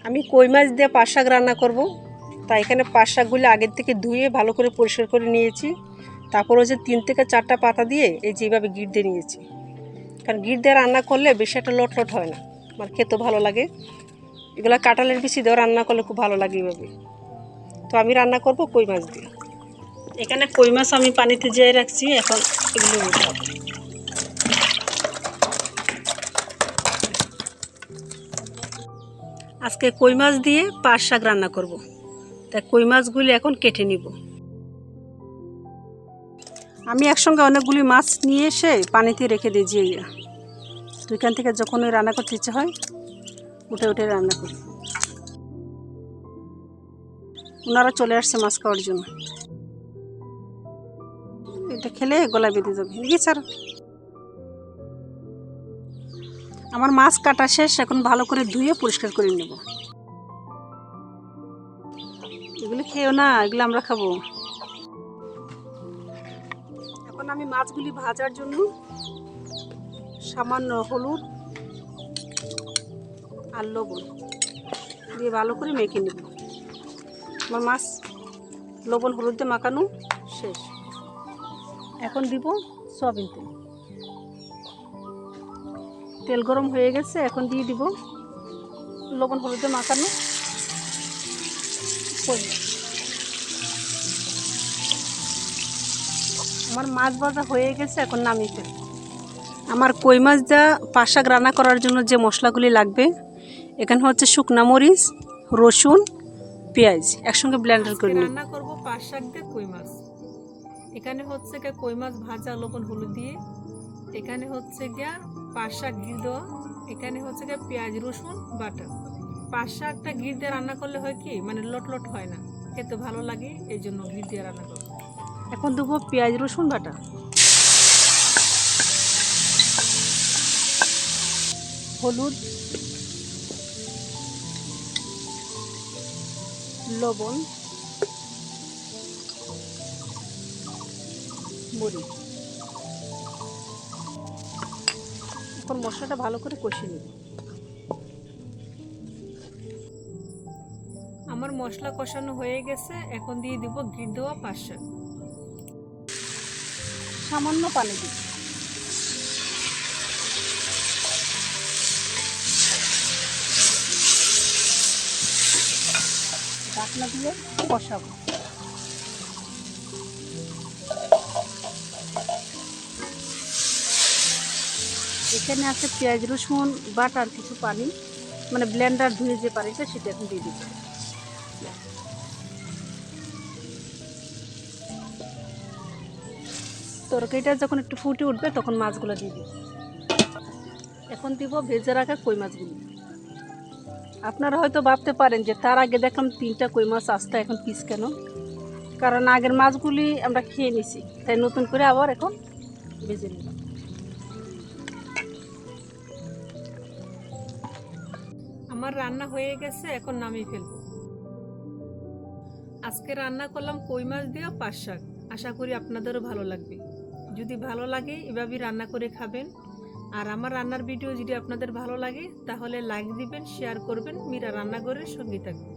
আমি কই মাছ দিয়ে পাট শাক রান্না করব। তাই এখানে পাট শাকগুলো আগের থেকে ধুয়ে ভালো করে পরিষ্কার করে নিয়েছি। তারপর ওই যে 3 থেকে 4টা পাতা দিয়ে এই যেভাবে গিট দিয়ে নিয়েছি, কারণ গিট দিয়ে রান্না করলে বেশি একটা লটলট হয় না, আমার খেতেও ভালো লাগে। এগুলো কাঁঠালের বিচি দিয়ে রান্না করলে খুব ভালো লাগে এভাবে। তো আমি রান্না করব কই মাছ দিয়ে। এখানে কই মাছ আমি পানিতে জিয়ে রাখছি, এখন এগুলো উঠাবো। আজকে কই মাছ দিয়ে পাট শাক রান্না করব। তাই কই মাছগুলি এখন কেটে নিব। আমি একসঙ্গে অনেকগুলি মাছ নিয়ে এসে পানিতে রেখে দিই জিয়ে। তো এখান থেকে যখন ওই রান্না করতে ইচ্ছে হয় উঠে উঠে রান্না করি। ওনারা চলে আসছে মাছ খাওয়ার জন্য। এটা খেলে গলায় বেঁধে যাবে নাকি স্যার? আমার মাছ কাটা শেষ, এখন ভালো করে ধুয়ে পরিষ্কার করে নেব। এগুলো খেয়েও না, এগুলো আমরা খাবো। এখন আমি মাছগুলি ভাজার জন্য সামান্য হলুদ আর লবণ দিয়ে ভালো করে মেখে নেব। আমার মাছ লবণ হলুদ দিয়ে মাখানো শেষ। এখন দিব সয়াবিন তেল। তেল গরম হয়ে গেছে, এখন দিয়ে দিব লবণ হলুদ দিয়ে মাখানো কই মাছ। আমার মাছ ভাজা হয়ে গেছে, এখন নামিয়ে ফেলব। আমার কই মাছ যা পাট শাক রান্না করার জন্য যে মশলাগুলি লাগবে, এখানে হচ্ছে শুকনা মরিচ, রসুন, পেঁয়াজ একসঙ্গে ব্লেন্ডার করে রান্না করব পাট শাক দিয়ে কই মাছ। এখানে হচ্ছে গিয়ে কই মাছ ভাজা লবণ হলুদ দিয়ে, এখানে হচ্ছে গিয়া পাট শাক ঘি দেওয়া, এখানে হচ্ছে গিয়ে পেঁয়াজ রসুন বাটা। পাট শাকটা ঘি দিয়ে রান্না করলে হয় কি, মানে লট হয় না, খেতে ভালো লাগে, এই জন্য ঘি দিয়ে রান্না করব। এখন দেবো পেঁয়াজ রসুন বাটা, হলুদ, লবণ, মরিচ। এখন মশলাটা ভালো করে কষিয়ে নেব। আমার মশলা কষানো হয়ে গেছে, এখন দিয়ে দিব ঘি দেওয়া পাট শাক। সামান্য পানি দিব। ঢাকনা দিয়ে কষাবো। এখানে আছে পেঁয়াজ রসুন বাটার কিছু পানি, মানে ব্লেন্ডার ধুয়ে যে পানিটা সেটা এখন দিয়ে দিচ্ছি। তরকারিটা যখন একটু ফুটে উঠবে তখন মাছগুলো দিয়ে দিব। এখন দিব ভেজে রাখা কই মাছগুলো। আপনারা হয়তো ভাবতে পারেন যে তার আগে দেখলাম 3টা কই মাছ আসতে, এখন পিস কেন? কারণ আগের মাছগুলি আমরা খেয়ে নিছি, তাই নতুন করে আবার এখন ভেজে নিলাম। আমার রান্না হয়ে গেছে, এখন নামিয়ে ফেলবো। আজকে রান্না করলাম কই মাছ দিয়ে পাট শাক। আশা করি আপনাদেরও ভালো লাগবে। যদি ভালো লাগে এভাবেই রান্না করে খাবেন। আর আমার রান্নার ভিডিও যদি আপনাদের ভালো লাগে তাহলে লাইক দিবেন, শেয়ার করবেন, মীরা রান্নাঘরের সঙ্গে থাকবেন।